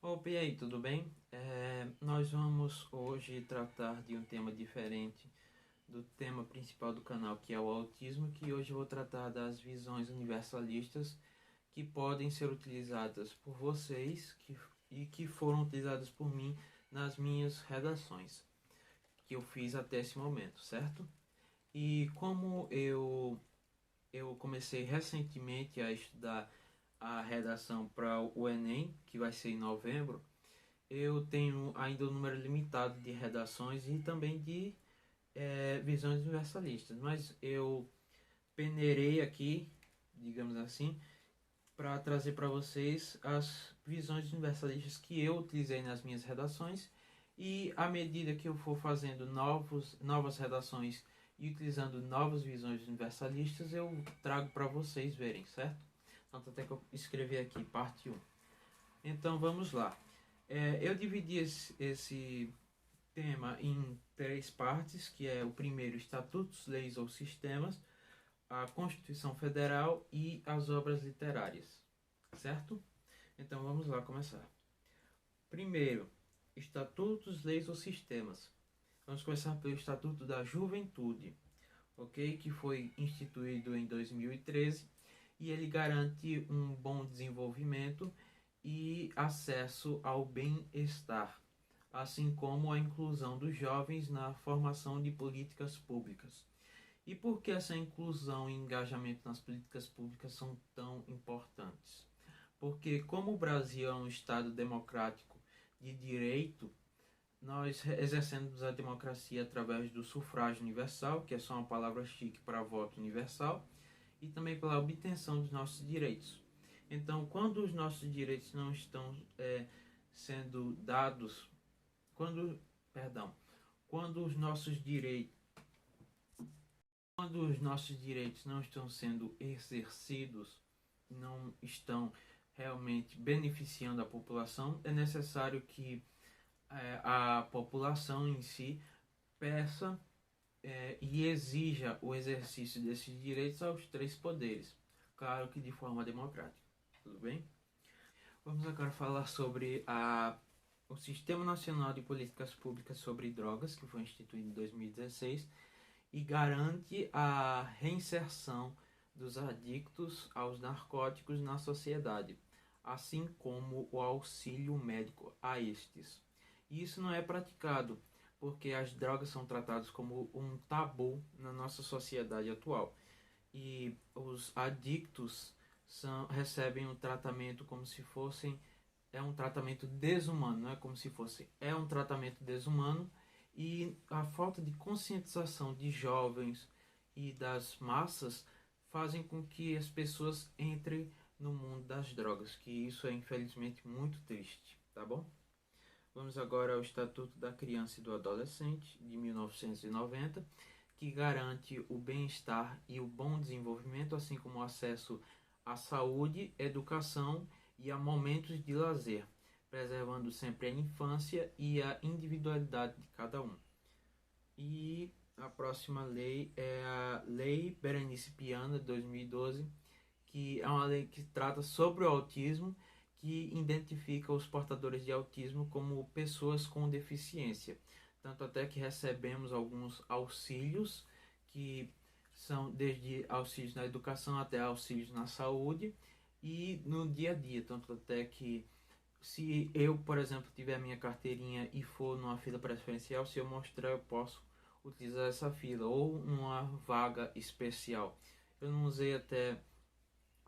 Opa, e aí, tudo bem? Nós vamos hoje tratar de um tema diferente do tema principal do canal, que é o autismo, que hoje eu vou tratar das visões universalistas que podem ser utilizadas por vocês e que foram utilizadas por mim nas minhas redações que eu fiz até esse momento, certo? E como eu comecei recentemente a estudar a redação para o Enem, que vai ser em novembro, eu tenho ainda um número limitado de redações e também de visões universalistas, mas eu peneirei aqui, digamos assim, para trazer para vocês as visões universalistas que eu utilizei nas minhas redações, e à medida que eu for fazendo novas redações e utilizando novas visões universalistas, eu trago para vocês verem, certo? Então, até que eu escrevi aqui, parte 1. Então, vamos lá. Eu dividi esse tema em três partes, que é o primeiro, estatutos, leis ou sistemas, a Constituição Federal e as obras literárias, certo? Então vamos lá começar. Primeiro, estatutos, leis ou sistemas. Vamos começar pelo Estatuto da Juventude, ok? Que foi instituído em 2013 e ele garante um bom desenvolvimento e acesso ao bem-estar, assim como a inclusão dos jovens na formação de políticas públicas. E por que essa inclusão e engajamento nas políticas públicas são tão importantes? Porque, como o Brasil é um Estado democrático de direito, nós exercemos a democracia através do sufrágio universal, que é só uma palavra chique para voto universal, e também pela obtenção dos nossos direitos. Então, quando os nossos direitos não estão sendo dados, quando, perdão, quando os nossos direitos quando os nossos direitos não estão sendo exercidos, não estão realmente beneficiando a população, é necessário que a população em si peça e exija o exercício desses direitos aos três poderes, claro que de forma democrática. Tudo bem? Vamos agora falar sobre o Sistema Nacional de Políticas Públicas sobre Drogas, que foi instituído em 2016 e garante a reinserção dos adictos aos narcóticos na sociedade, assim como o auxílio médico a estes. E isso não é praticado, porque as drogas são tratadas como um tabu na nossa sociedade atual. E os adictos recebem um tratamento como se fossem um tratamento desumano, não é como se fosse, é um tratamento desumano, e a falta de conscientização de jovens e das massas fazem com que as pessoas entrem no mundo das drogas, que isso é infelizmente muito triste, tá bom? Vamos agora ao Estatuto da Criança e do Adolescente de 1990, que garante o bem-estar e o bom desenvolvimento, assim como o acesso à saúde, educação e a momentos de lazer, preservando sempre a infância e a individualidade de cada um. E a próxima lei é a Lei Berenice Piana, de 2012, que é uma lei que trata sobre o autismo, que identifica os portadores de autismo como pessoas com deficiência. Tanto até que recebemos alguns auxílios, que são desde auxílios na educação até auxílios na saúde e no dia a dia. Tanto até que se eu, por exemplo, tiver a minha carteirinha e for numa fila preferencial, se eu mostrar, eu posso utilizar essa fila ou uma vaga especial. Eu não usei até,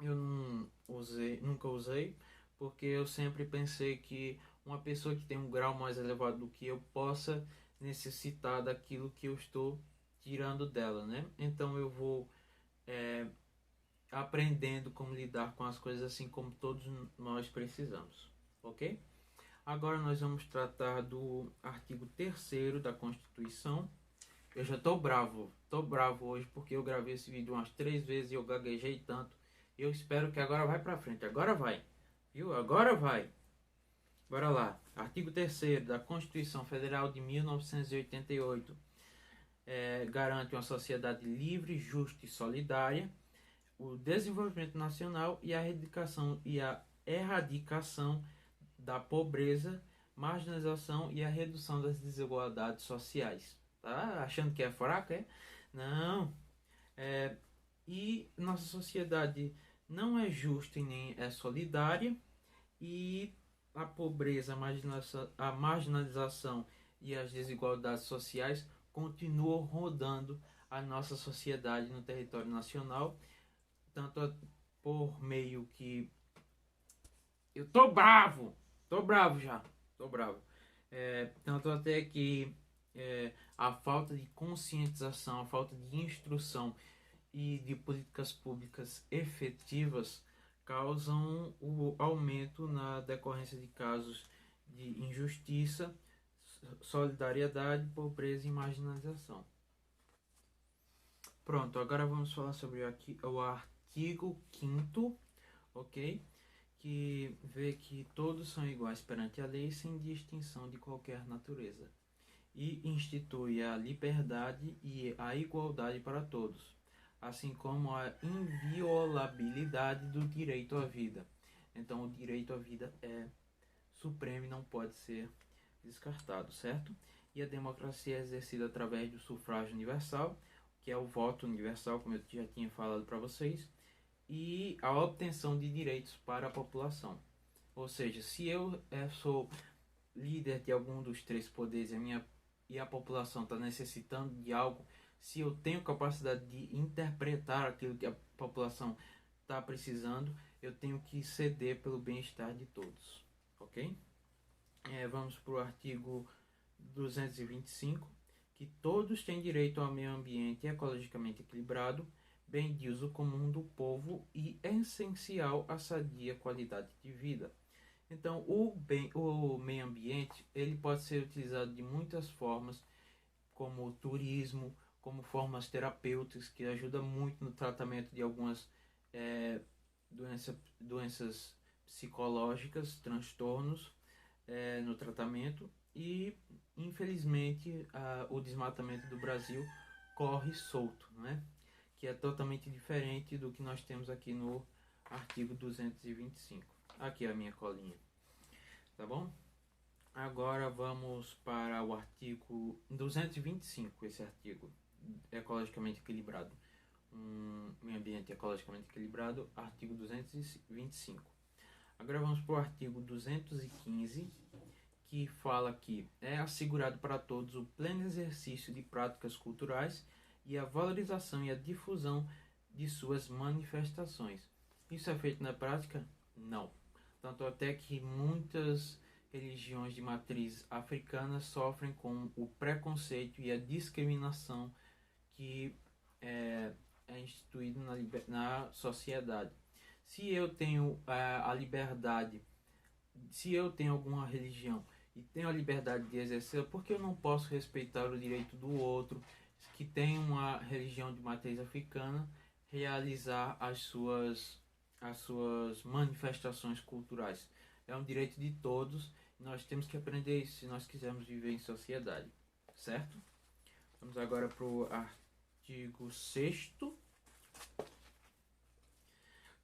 eu não usei, nunca usei, porque eu sempre pensei que uma pessoa que tem um grau mais elevado do que eu possa necessitar daquilo que eu estou tirando dela, né? Então eu vou aprendendo como lidar com as coisas assim como todos nós precisamos, ok? Agora nós vamos tratar do artigo 3º da Constituição. Eu já tô bravo hoje porque eu gravei esse vídeo umas 3 vezes e eu gaguejei tanto. Eu espero que agora vai pra frente, agora vai, viu? Agora vai. Bora lá. Artigo 3º da Constituição Federal de 1988 garante uma sociedade livre, justa e solidária, o desenvolvimento nacional e a erradicação da pobreza, marginalização e a redução das desigualdades sociais. Tá achando que é fraco, é? Não. E nossa sociedade não é justa e nem é solidária, e a pobreza, a marginalização e as desigualdades sociais continuam rodando a nossa sociedade no território nacional, tanto por meio que eu tô bravo já, tô bravo. Tanto até que a falta de conscientização, a falta de instrução e de políticas públicas efetivas causam o aumento na decorrência de casos de injustiça, solidariedade, pobreza e marginalização. Pronto, agora vamos falar sobre o artigo 5º, ok? Que vê que todos são iguais perante a lei sem distinção de qualquer natureza, e institui a liberdade e a igualdade para todos, assim como a inviolabilidade do direito à vida. Então, o direito à vida é supremo e não pode ser descartado, certo? E a democracia é exercida através do sufrágio universal, que é o voto universal, como eu já tinha falado para vocês, e a obtenção de direitos para a população. Ou seja, se eu sou líder de algum dos três poderes e a população está necessitando de algo, se eu tenho capacidade de interpretar aquilo que a população está precisando, eu tenho que ceder pelo bem-estar de todos, ok? Vamos para o artigo 225, que todos têm direito ao meio ambiente ecologicamente equilibrado, bem de uso comum do povo e essencial à sadia qualidade de vida. Então, o meio ambiente ele pode ser utilizado de muitas formas, como o turismo, como formas terapêuticas, que ajuda muito no tratamento de algumas doenças psicológicas, transtornos no tratamento. E, infelizmente, o desmatamento do Brasil corre solto, né? Que é totalmente diferente do que nós temos aqui no artigo 225. Aqui é a minha colinha, tá bom? Agora vamos para o artigo 225, esse artigo ecologicamente equilibrado. Meio ambiente ecologicamente equilibrado, artigo 225. Agora vamos para o artigo 215, que fala que é assegurado para todos o pleno exercício de práticas culturais e a valorização e a difusão de suas manifestações. Isso é feito na prática? Não. Tanto até que muitas religiões de matriz africana sofrem com o preconceito e a discriminação que é instituído na sociedade. Se eu tenho a liberdade, se eu tenho alguma religião e tenho a liberdade de exercer, por que eu não posso respeitar o direito do outro que tem uma religião de matriz africana realizar as suas manifestações culturais? É um direito de todos. Nós temos que aprender isso se nós quisermos viver em sociedade, certo? Vamos agora para o artigo 6º.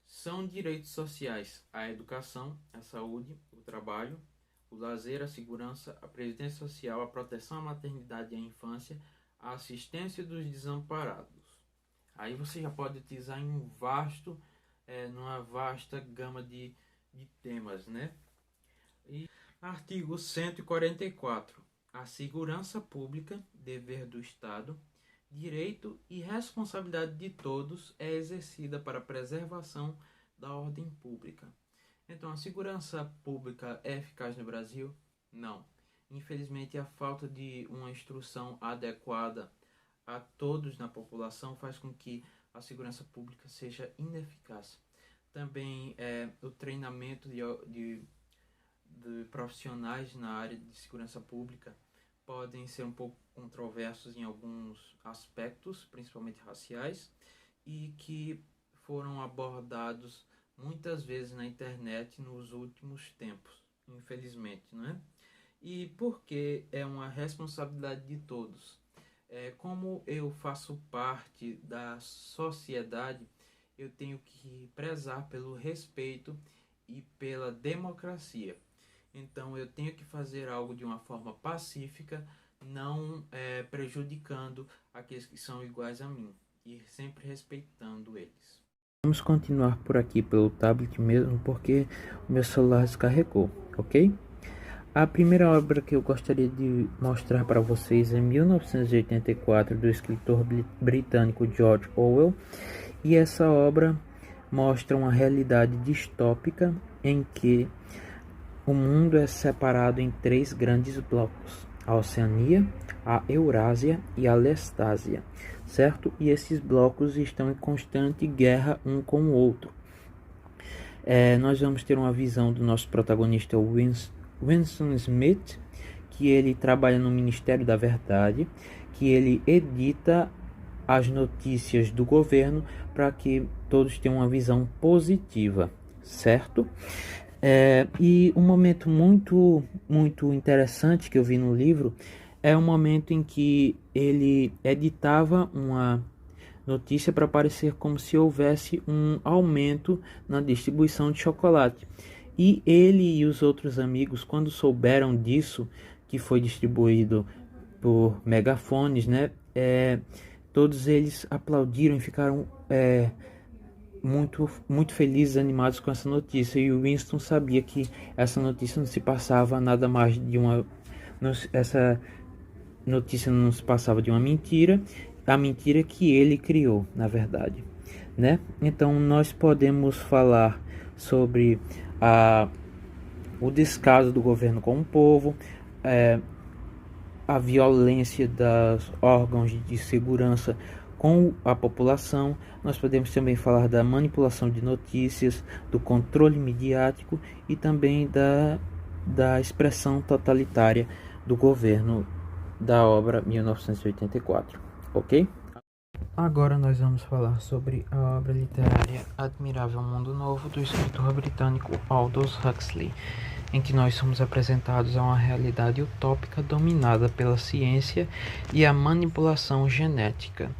São direitos sociais a educação, a saúde, o trabalho, o lazer, a segurança, a previdência social, a proteção à maternidade e à infância, a assistência dos desamparados. Aí você já pode utilizar em numa vasta gama de temas, né? E artigo 144. A segurança pública, dever do Estado, direito e responsabilidade de todos é exercida para a preservação da ordem pública. Então, a segurança pública é eficaz no Brasil? Não. Infelizmente, a falta de uma instrução adequada a todos na população faz com que a segurança pública seja ineficaz. Também o treinamento de profissionais na área de segurança pública podem ser um pouco controversos em alguns aspectos, principalmente raciais, e que foram abordados muitas vezes na internet nos últimos tempos, infelizmente, não é? E porque é uma responsabilidade de todos. Como eu faço parte da sociedade, eu tenho que prezar pelo respeito e pela democracia. Então eu tenho que fazer algo de uma forma pacífica, não prejudicando aqueles que são iguais a mim e sempre respeitando eles. Vamos continuar por aqui pelo tablet mesmo, porque o meu celular descarregou, ok? A primeira obra que eu gostaria de mostrar para vocês é 1984, do escritor britânico George Orwell, e essa obra mostra uma realidade distópica em que o mundo é separado em 3 grandes blocos: a Oceania, a Eurásia e a Lestásia, certo? E esses blocos estão em constante guerra um com o outro. Nós vamos ter uma visão do nosso protagonista Winston Smith, que ele trabalha no Ministério da Verdade, que ele edita as notícias do governo para que todos tenham uma visão positiva, certo? E um momento muito interessante que eu vi no livro é o momento em que ele editava uma notícia para parecer como se houvesse um aumento na distribuição de chocolate. E ele e os outros amigos, quando souberam disso, que foi distribuído por megafones, né? Todos eles aplaudiram e ficaram muito felizes, animados com essa notícia. E o Winston sabia que essa notícia não se passava nada mais de uma... Essa notícia não se passava de uma mentira, a mentira que ele criou, na verdade, né? Então nós podemos falar sobre o descaso do governo com o povo, a violência dos órgãos de segurança com a população. Nós podemos também falar da manipulação de notícias, do controle midiático e também da expressão totalitária do governo da obra 1984, ok? Agora nós vamos falar sobre a obra literária Admirável Mundo Novo, do escritor britânico Aldous Huxley, em que nós somos apresentados a uma realidade utópica dominada pela ciência e a manipulação genética.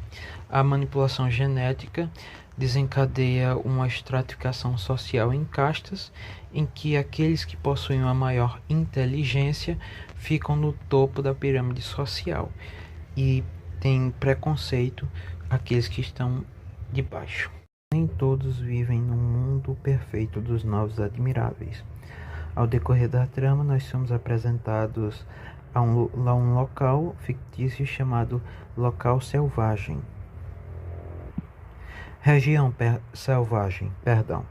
A manipulação genética desencadeia uma estratificação social em castas, em que aqueles que possuem uma maior inteligência ficam no topo da pirâmide social e têm preconceito aqueles que estão de baixo. Nem todos vivem no mundo perfeito dos novos admiráveis. Ao decorrer da trama, nós somos apresentados a um local fictício chamado Local Selvagem. Selvagem, perdão.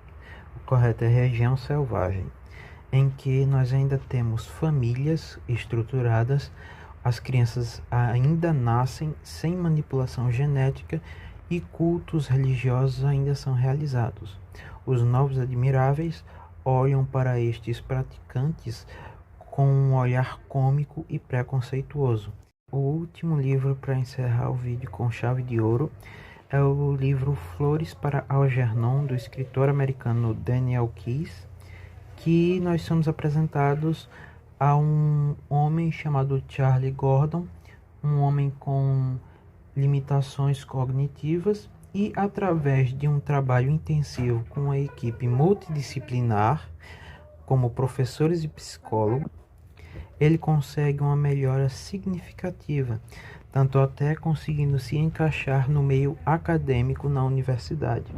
O correto é região selvagem, em que nós ainda temos famílias estruturadas, as crianças ainda nascem sem manipulação genética e cultos religiosos ainda são realizados. Os novos admiráveis olham para estes praticantes com um olhar cômico e preconceituoso. O último livro para encerrar o vídeo com chave de ouro é o livro Flores para Algernon, do escritor americano Daniel Keyes, que nós somos apresentados a um homem chamado Charlie Gordon, um homem com limitações cognitivas, e através de um trabalho intensivo com uma equipe multidisciplinar, como professores e psicólogos, ele consegue uma melhora significativa, tanto até conseguindo se encaixar no meio acadêmico na universidade.